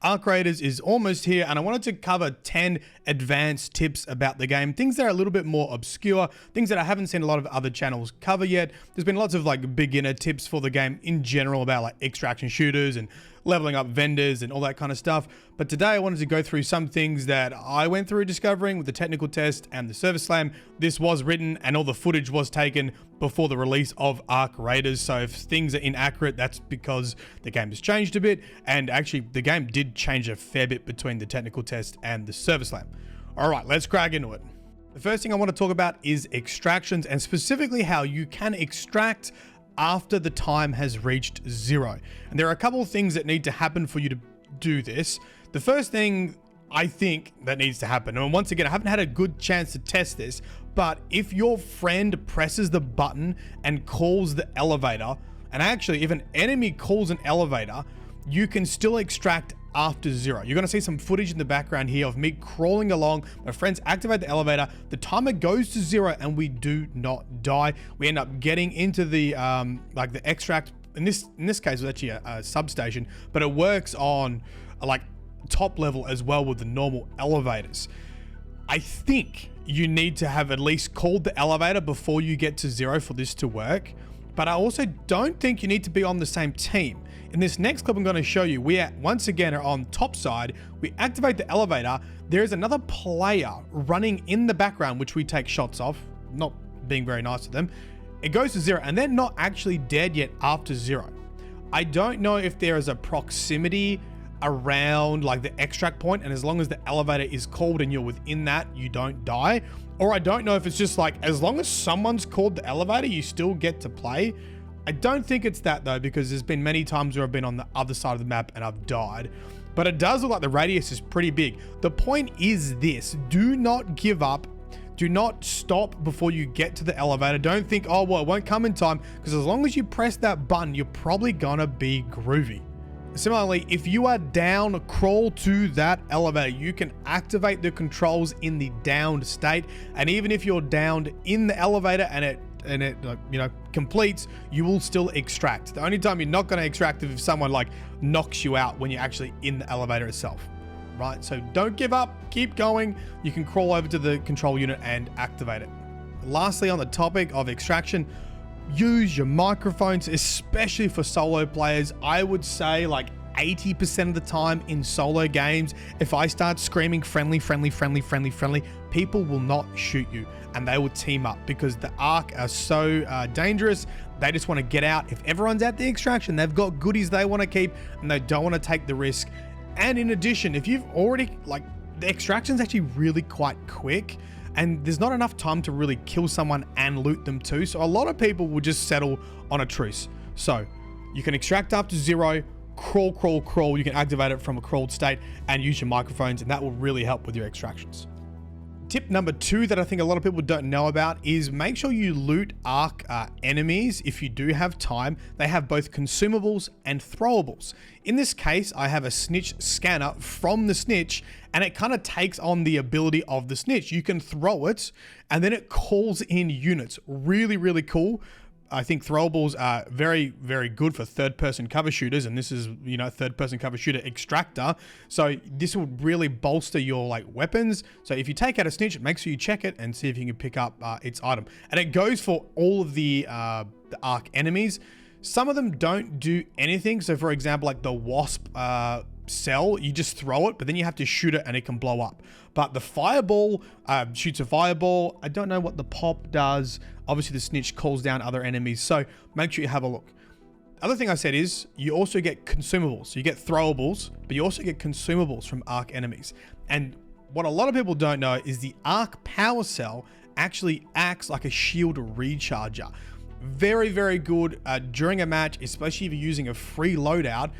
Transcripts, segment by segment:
Arc Raiders is almost here, and I wanted to cover 10 advanced tips about the game, things that are a little bit more obscure, things that I haven't seen a lot of other channels cover yet. There's been lots of like beginner tips for the game in general about like extraction shooters and leveling up vendors and all that kind of stuff. But today I wanted to go through some things that I went through discovering with the technical test and the server slam. This was written and all the footage was taken before the release of Arc Raiders. So if things are inaccurate, that's because the game has changed a bit. And actually the game did change a fair bit between the technical test and the server slam. All right, let's crack into it. The first thing I want to talk about is extractions, and specifically how you can extract after the time has reached 0. And there are a couple of things that need to happen for you to do this. The first thing I think that needs to happen, and once again, I haven't had a good chance to test this, but if your friend presses the button and calls the elevator, and actually if an enemy calls an elevator, you can still extract after 0. You're going to see some footage in the background here of me crawling along. My friends activate the elevator, the timer goes to 0, and we do not die. We end up getting into the like the extract. In this case, it was actually a substation, but it works on like top level as well with the normal elevators. I think you need to have at least called the elevator before you get to 0 for this to work. But I also don't think you need to be on the same team. In this next clip I'm going to show you, we once again are on top side. We activate the elevator. There is another player running in the background, which we take shots of, not being very nice to them. It goes to 0, and they're not actually dead yet after 0. I don't know if there is a proximity around like the extract point, and as long as the elevator is called and you're within that, you don't die. Or I don't know if it's just like, as long as someone's called the elevator, you still get to play. I don't think it's that though, because there's been many times where I've been on the other side of the map and I've died. But it does look like the radius is pretty big. The point is this: do not give up. Do not stop before you get to the elevator. Don't think, oh, well, it won't come in time, because as long as you press that button, you're probably gonna be groovy. Similarly, if you are down, crawl to that elevator. You can activate the controls in the downed state, and even if you're downed in the elevator and it completes, you will still extract. The only time you're not going to extract is if someone like knocks you out when you're actually in the elevator itself, right? So don't give up, keep going. You can crawl over to the control unit and activate it. Lastly, on the topic of extraction, use your microphones, especially for solo players. I would say like 80% of the time in solo games, if I start screaming friendly, people will not shoot you and they will team up, because the Arc are so dangerous. They just want to get out. If everyone's at the extraction, they've got goodies they want to keep and they don't want to take the risk. And in addition, if you've already, like, the extraction's actually really quite quick, and there's not enough time to really kill someone and loot them too. So a lot of people will just settle on a truce. So you can extract after 0, crawl. You can activate it from a crawled state and use your microphones, and that will really help with your extractions. Tip number 2 that I think a lot of people don't know about is make sure you loot Arc enemies if you do have time. They have both consumables and throwables. In this case, I have a snitch scanner from the snitch, and it kind of takes on the ability of the snitch. You can throw it and then it calls in units. Really cool. I think throwables are very good for third-person cover shooters, and this is, third-person cover shooter extractor. So this will really bolster your like weapons. So if you take out a snitch, make sure you check it and see if you can pick up its item. And it goes for all of the Arc enemies. Some of them don't do anything. So for example, like the wasp cell, you just throw it, but then you have to shoot it and it can blow up. But the fireball shoots a fireball. I don't know what the pop does. Obviously the snitch calls down other enemies, so make sure you have a look. Other thing I said is you also get consumables. So you get throwables, but you also get consumables from Arc enemies. And what a lot of people don't know is the Arc power cell actually acts like a shield recharger. Very good during a match, especially if you're using a free loadout.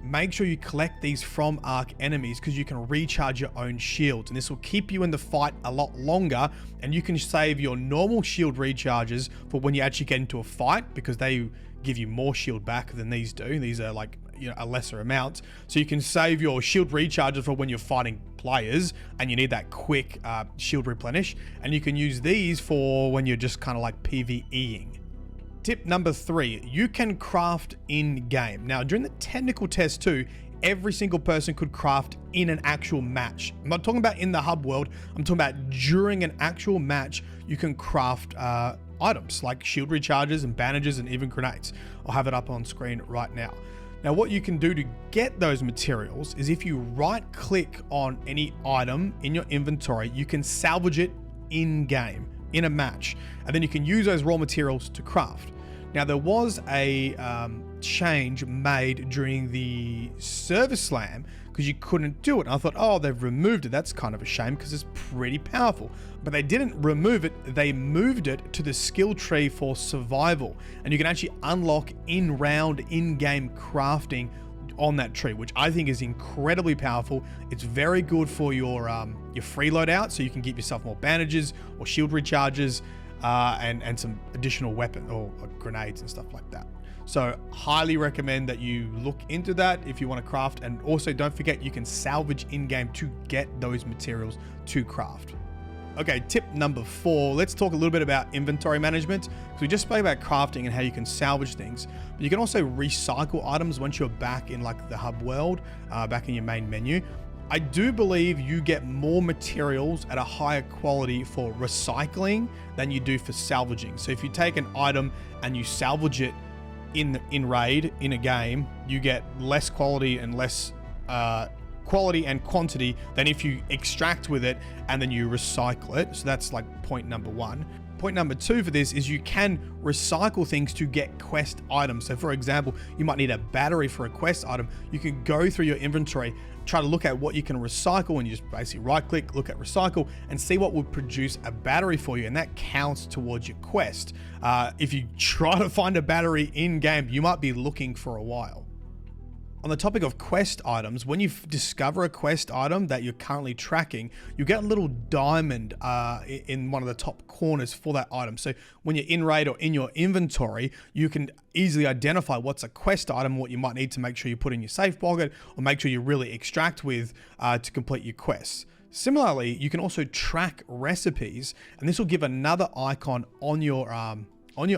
Make sure you collect these from Arc enemies, because you can recharge your own shields, and this will keep you in the fight a lot longer, and you can save your normal shield recharges for when you actually get into a fight, because they give you more shield back than these do. These are like, a lesser amount, so you can save your shield recharges for when you're fighting players and you need that quick shield replenish, and you can use these for when you're just kind of like PvEing. Tip number 3, you can craft in game. Now during the technical test too, every single person could craft in an actual match. I'm not talking about in the hub world. I'm talking about during an actual match, you can craft items like shield recharges and bandages and even grenades. I'll have it up on screen right now. Now, what you can do to get those materials is if you right click on any item in your inventory, you can salvage it in game, in a match, and then you can use those raw materials to craft. Now, there was a change made during the server slam because you couldn't do it. And I thought, oh, they've removed it. That's kind of a shame because it's pretty powerful. But they didn't remove it. They moved it to the skill tree for survival. And you can actually unlock in-round, in-game crafting on that tree, which I think is incredibly powerful. It's very good for your free loadout, so you can give yourself more bandages or shield recharges and some additional weapon or grenades and stuff like that. So highly recommend that you look into that if you want to craft. And also don't forget, you can salvage in-game to get those materials to craft. Okay, tip number 4, let's talk a little bit about inventory management. So we just spoke about crafting and how you can salvage things, but you can also recycle items once you're back in like the hub world, back in your main menu. I do believe you get more materials at a higher quality for recycling than you do for salvaging. So if you take an item and you salvage it in raid, in a game, you get less quality and less quality and quantity than if you extract with it and then you recycle it. So that's like point number 1. Point number 2 for this is you can recycle things to get quest items. So for example, you might need a battery for a quest item. You can go through your inventory, try to look at what you can recycle, and you just basically right click, look at recycle, and see what would produce a battery for you, and that counts towards your quest. If you try to find a battery in game, you might be looking for a while. On the topic of quest items, when you discover a quest item that you're currently tracking, you get a little diamond in one of the top corners for that item. So when you're in raid or in your inventory, you can easily identify what's a quest item, what you might need to make sure you put in your safe pocket, or make sure you really extract with to complete your quests. Similarly, you can also track recipes, and this will give another icon on your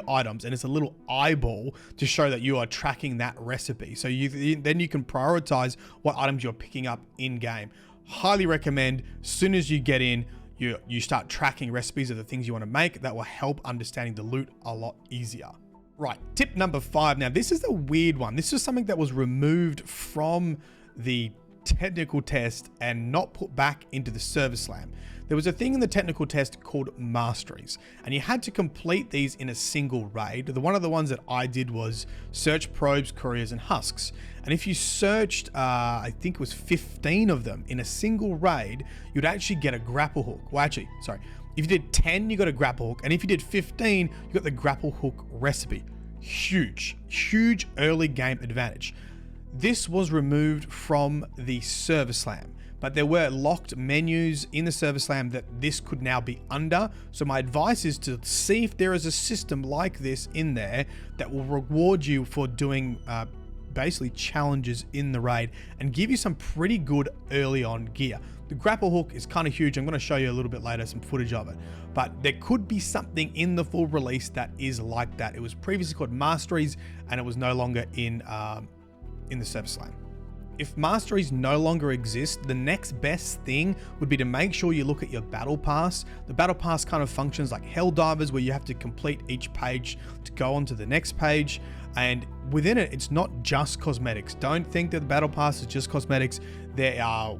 items, and it's a little eyeball to show that you are tracking that recipe. So then you can prioritize what items you're picking up in game. Highly recommend, as soon as you get in, you start tracking recipes of the things you want to make. That will help understanding the loot a lot easier. Right, tip number 5. Now this is a weird one. This is something that was removed from the technical test and not put back into the server slam. There was a thing in the technical test called Masteries, and you had to complete these in a single raid. One of the ones that I did was search probes, couriers, and husks. And if you searched, I think it was 15 of them in a single raid, you'd actually get a grapple hook. Well, actually, sorry. If you did 10, you got a grapple hook. And if you did 15, you got the grapple hook recipe. Huge, huge early game advantage. This was removed from the server slam, but there were locked menus in the server slam that this could now be under. So my advice is to see if there is a system like this in there that will reward you for doing basically challenges in the raid and give you some pretty good early on gear. The grapple hook is kind of huge. I'm going to show you a little bit later some footage of it, but there could be something in the full release that is like that. It was previously called Masteries, and it was no longer in the server slam. If Masteries no longer exist, the next best thing would be to make sure you look at your battle pass. The battle pass kind of functions like Helldivers, where you have to complete each page to go on to the next page. And within it, it's not just cosmetics. Don't think that the battle pass is just cosmetics. There are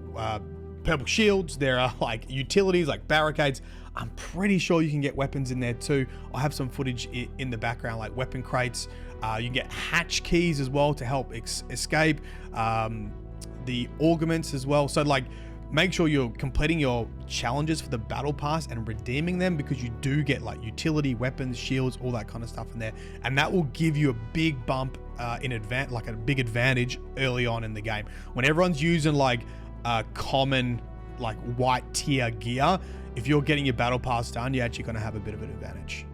purple shields, there are like utilities like barricades. I'm pretty sure you can get weapons in there too. I have some footage in the background, like weapon crates. You can get hatch keys as well to help escape. The augments as well. So like, make sure you're completing your challenges for the battle pass and redeeming them, because you do get like utility, weapons, shields, all that kind of stuff in there. And that will give you a big bump in advance, like a big advantage early on in the game. When everyone's using like common, like white tier gear, if you're getting your battle pass done, you're actually going to have a bit of an advantage.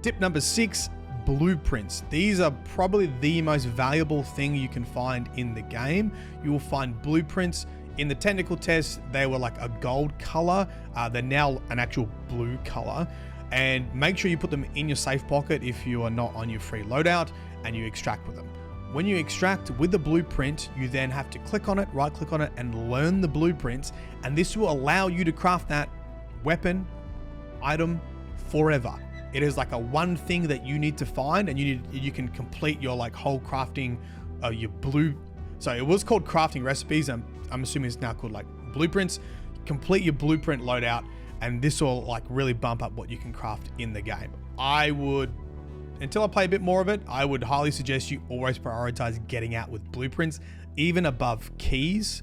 Tip number 6, blueprints. These are probably the most valuable thing you can find in the game. You will find blueprints. In the technical test, they were like a gold color. They're now an actual blue color. And make sure you put them in your safe pocket if you are not on your free loadout, and you extract with them. When you extract with the blueprint, you then have to click on it, right click on it, and learn the blueprints, and this will allow you to craft that weapon, item, forever. It is like a one thing that you need to find, and you can complete your like whole crafting, so it was called crafting recipes. I'm assuming it's now called like blueprints. Complete your blueprint loadout, and this will like really bump up what you can craft in the game. Until I play a bit more of it, I would highly suggest you always prioritize getting out with blueprints, even above keys.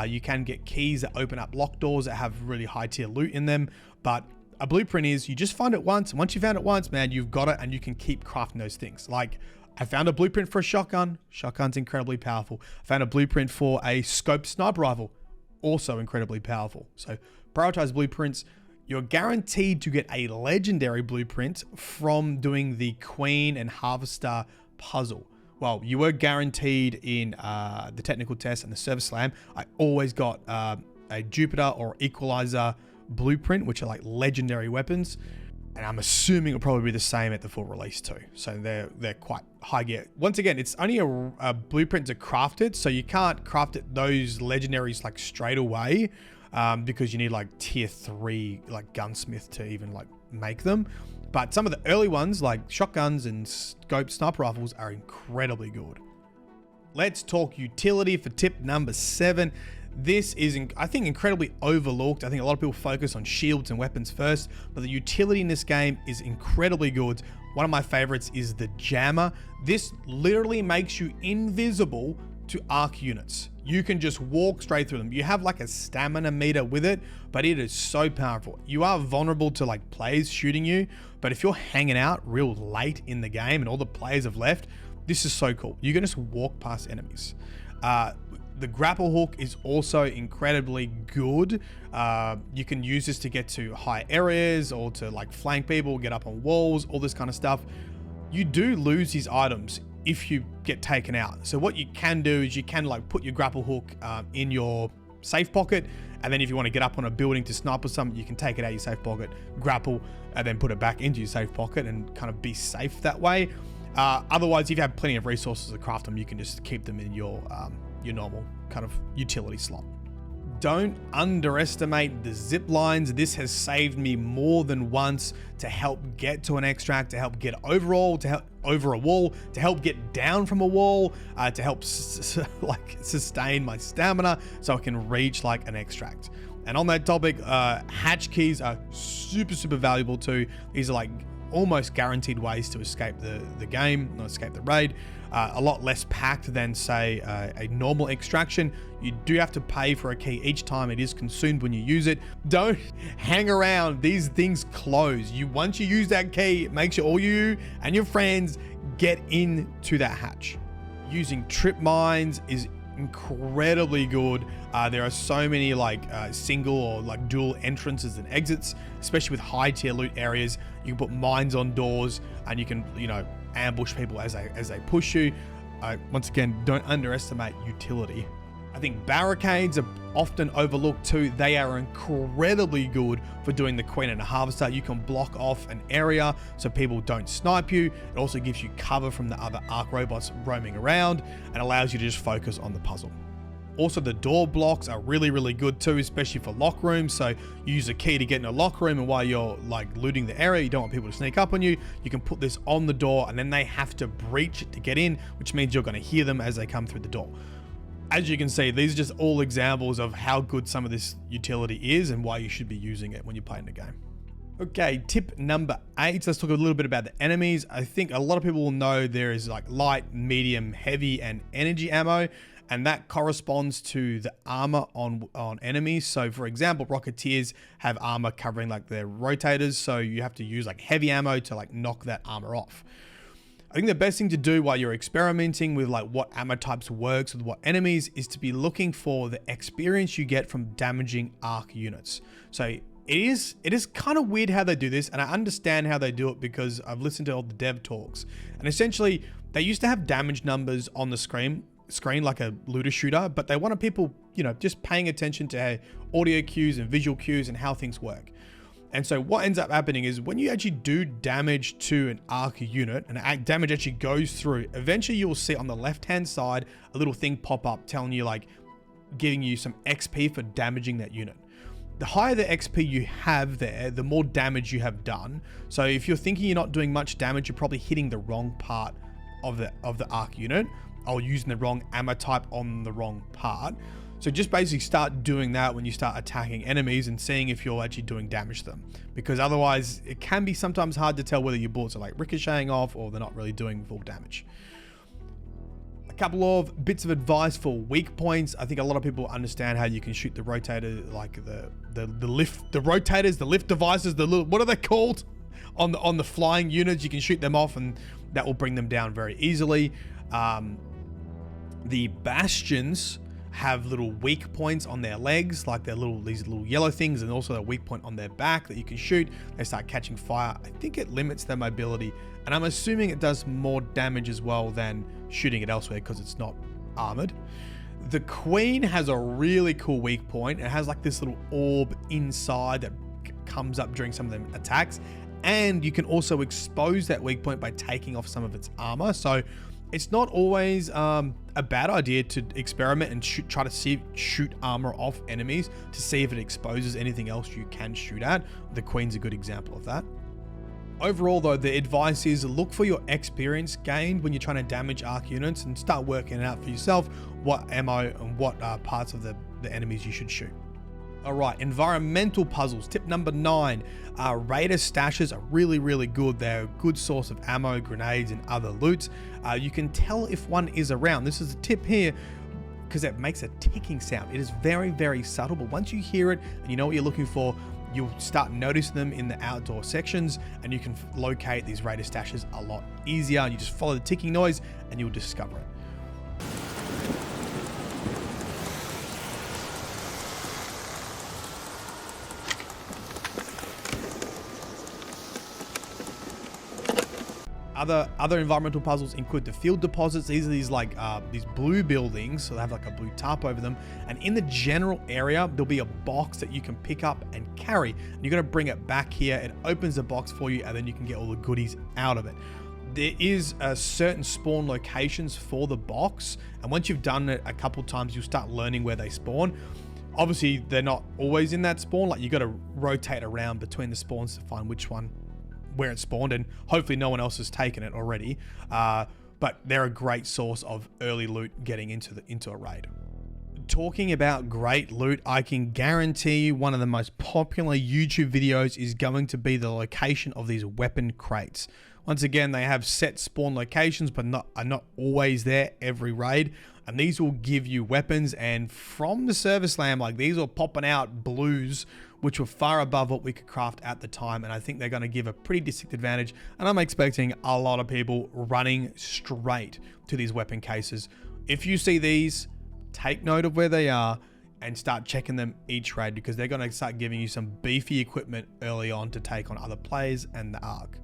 You can get keys that open up locked doors that have really high tier loot in them, but a blueprint is you just find it once. Once you found it once, man, you've got it, and you can keep crafting those things. Like I found a blueprint for a shotgun. Shotgun's incredibly powerful. I found a blueprint for a scoped sniper rifle, also incredibly powerful. So prioritize blueprints. You're guaranteed to get a legendary blueprint from doing the Queen and Harvester puzzle. Well, you were guaranteed in the technical test and the service slam. I always got a Jupiter or Equalizer blueprint, which are like legendary weapons. And I'm assuming it'll probably be the same at the full release too. So they're quite high gear. Once again, it's only a blueprint to craft it. So you can't craft it those legendaries like straight away. Because you need like tier 3 like gunsmith to even like make them. But some of the early ones like shotguns and scoped sniper rifles are incredibly good. Let's talk utility for tip number 7. This is, I think, incredibly overlooked. I think a lot of people focus on shields and weapons first, but the utility in this game is incredibly good. One of my favorites is the jammer. This literally makes you invisible to arc units. You can just walk straight through them. You have like a stamina meter with it, but it is so powerful. You are vulnerable to like players shooting you, but if you're hanging out real late in the game and all the players have left, this is so cool. You can just walk past enemies. The grapple hook is also incredibly good. You can use this to get to high areas or to like flank people, get up on walls, all this kind of stuff. You do lose these items if you get taken out. So what you can do is you can like put your grapple hook in your safe pocket, and then if you want to get up on a building to snipe or something, you can take it out of your safe pocket, grapple, and then put it back into your safe pocket and kind of be safe that way. Otherwise, if you have plenty of resources to craft them, you can just keep them in your normal kind of utility slot. Don't underestimate the zip lines. This has saved me more than once to help get to an extract, to help get over a wall, to help get down from a wall, to help sustain my stamina so I can reach like an extract. And on that topic, hatch keys are super valuable too. These are like almost guaranteed ways to escape the game, not escape the raid. A lot less packed than say a normal extraction. You do have to pay for a key each time it is consumed when you use it. Don't hang around. These things close. Once you use that key, make sure all you and your friends get into that hatch. Using trip mines is incredibly good. There are so many like single or like dual entrances and exits, especially with high tier loot areas. You can put mines on doors and you can, ambush people as they push you. Once again, don't underestimate utility. I think barricades are often overlooked too. They are incredibly good for doing the Queen and the Harvester. You can block off an area so people don't snipe you. It also gives you cover from the other arc robots roaming around and allows you to just focus on the puzzle. Also, the door blocks are really good too, especially for lock rooms. So you use a key to get in a lock room, and while you're like looting the area, you don't want people to sneak up on you. You can put this on the door, and then they have to breach it to get in, which means you're going to hear them as they come through the door. As you can see, these are just all examples of how good some of this utility is and why you should be using it when you're playing the game. Okay, tip number 8. Let's talk a little bit about the enemies. I think a lot of people will know there is like light, medium, heavy, and energy ammo, and that corresponds to the armor on enemies. So for example, Rocketeers have armor covering like their rotators, so you have to use like heavy ammo to like knock that armor off. I think the best thing to do while you're experimenting with like what ammo types works with what enemies is to be looking for the experience you get from damaging arc units. So it is kind of weird how they do this, and I understand how they do it because I've listened to all the dev talks. And essentially, they used to have damage numbers on the screen like a looter shooter, but they wanted people, just paying attention to audio cues and visual cues and how things work. And so what ends up happening is when you actually do damage to an arc unit, and damage actually goes through, eventually you'll see on the left-hand side a little thing pop up telling you, like, giving you some XP for damaging that unit. The higher the XP you have there, the more damage you have done. So if you're thinking you're not doing much damage, you're probably hitting the wrong part of the arc unit, or using the wrong ammo type on the wrong part. So just basically start doing that when you start attacking enemies and seeing if you're actually doing damage to them. Because otherwise it can be sometimes hard to tell whether your bullets are like ricocheting off or they're not really doing full damage. A couple of bits of advice for weak points. I think a lot of people understand how you can shoot the rotator, like the rotators, the lift devices, the little, what are they called? On the flying units, you can shoot them off and that will bring them down very easily. The bastions have little weak points on their legs, like these little yellow things, and also a weak point on their back that you can shoot. They start catching fire. I think it limits their mobility, and I'm assuming it does more damage as well than shooting it elsewhere because it's not armored. The Queen has a really cool weak point. It has like this little orb inside that comes up during some of them attacks, and you can also expose that weak point by taking off some of its armor. So it's not always a bad idea to experiment and try to shoot armor off enemies to see if it exposes anything else you can shoot at. The Queen's a good example of that. Overall though, the advice is look for your experience gained when you're trying to damage arc units and start working it out for yourself what ammo and what parts of the enemies you should shoot. All right, environmental puzzles. Tip number 9, raider stashes are really good. They're a good source of ammo, grenades, and other loot. You can tell if one is around. This is a tip here because it makes a ticking sound. It is very subtle, but once you hear it and you know what you're looking for, you'll start noticing them in the outdoor sections and you can locate these raider stashes a lot easier. You just follow the ticking noise and you'll discover it. Other environmental puzzles include the field deposits. These are these blue buildings, so they have like a blue tarp over them. And in the general area, there'll be a box that you can pick up and carry. And you're gonna bring it back here. It opens the box for you, and then you can get all the goodies out of it. There is certain spawn locations for the box, and once you've done it a couple times, you'll start learning where they spawn. Obviously, they're not always in that spawn. Like you got to rotate around between the spawns to find which one where it spawned, and hopefully no one else has taken it already, but they're a great source of early loot getting into a raid. Talking about great loot, I can guarantee you one of the most popular YouTube videos is going to be the location of these weapon crates. Once again, they have set spawn locations, but are not always there every raid. And these will give you weapons, and from the service slam, like these are popping out blues, which were far above what we could craft at the time. And I think they're going to give a pretty distinct advantage. And I'm expecting a lot of people running straight to these weapon cases. If you see these, take note of where they are and start checking them each raid, because they're going to start giving you some beefy equipment early on to take on other players and the Ark.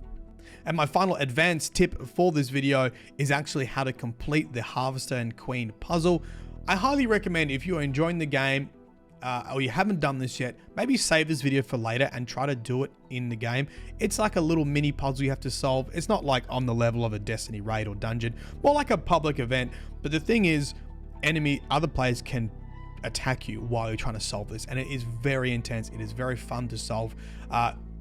And my final advanced tip for this video is actually how to complete the Harvester and Queen puzzle. I highly recommend, if you're enjoying the game or you haven't done this yet, maybe save this video for later and try to do it in the game. It's like a little mini puzzle you have to solve. It's not like on the level of a Destiny raid or dungeon, more like a public event. But the thing is, other players can attack you while you're trying to solve this, and it is very intense. It is very fun to solve.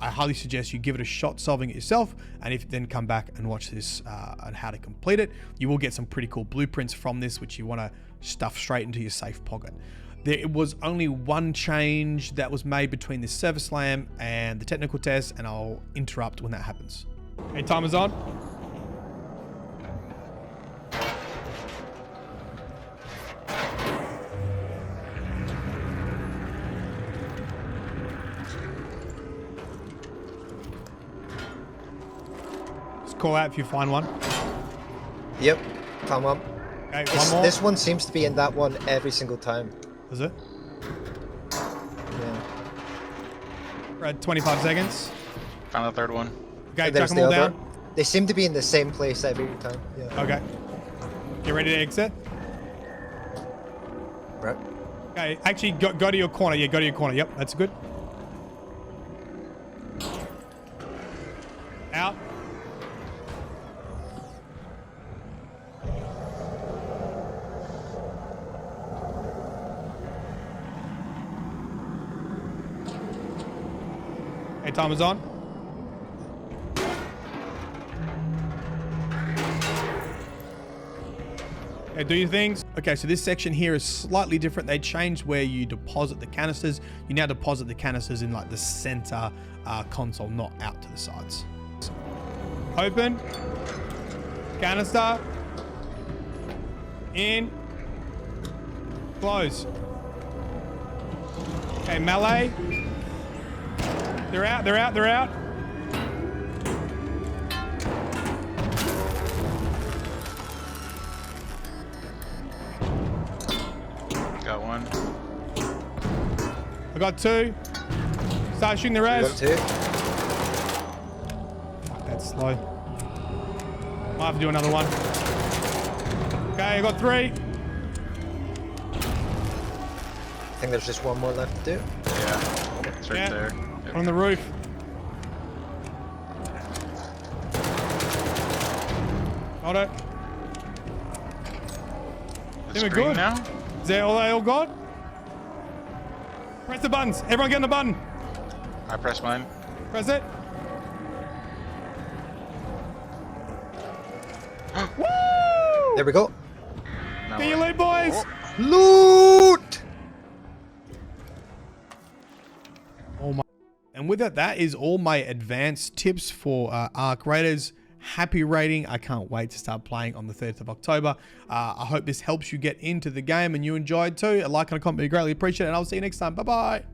I highly suggest you give it a shot solving it yourself, and if then come back and watch this on how to complete it, you will get some pretty cool blueprints from this, which you want to stuff straight into your safe pocket. There was only one change that was made between this service slam and the technical test, and I'll interrupt when that happens. Hey, timer's on. Call out if you find one. Yep, come up. Okay, one more. This one seems to be in that one every single time. Is it? Yeah. We're at 25 seconds. Found the third one. Okay, chuck them all down. They seem to be in the same place every time. Yeah. Okay. Get ready to exit. Right. Okay, actually go to your corner. Yeah, go to your corner. Yep, that's good. Okay, timer's on. Okay, do your things. Okay, so this section here is slightly different. They changed where you deposit the canisters. You now deposit the canisters in like the center console, not out to the sides. Open. Canister. In. Close. Okay, melee. They're out, they're out, they're out. Got one. I got two. Start shooting the You got rest. 2. Fuck, that's slow. Might have to do another one. Okay, I got 3. I think there's just one more left to do. Yeah, it's right there. Yep. On the roof. Got it. It's We're green good. now? Is that all they all got? Press the buttons. Everyone get on the button. I pressed mine. Press it. Woo! There we go. Now Get your what? lead, boys. Loot! Oh my. And with that is all my advanced tips for Arc Raiders. Happy rating. I can't wait to start playing on the 30th of October. I hope this helps you get into the game and you enjoyed too. A like and a comment would be greatly appreciated. And I'll see you next time. Bye-bye.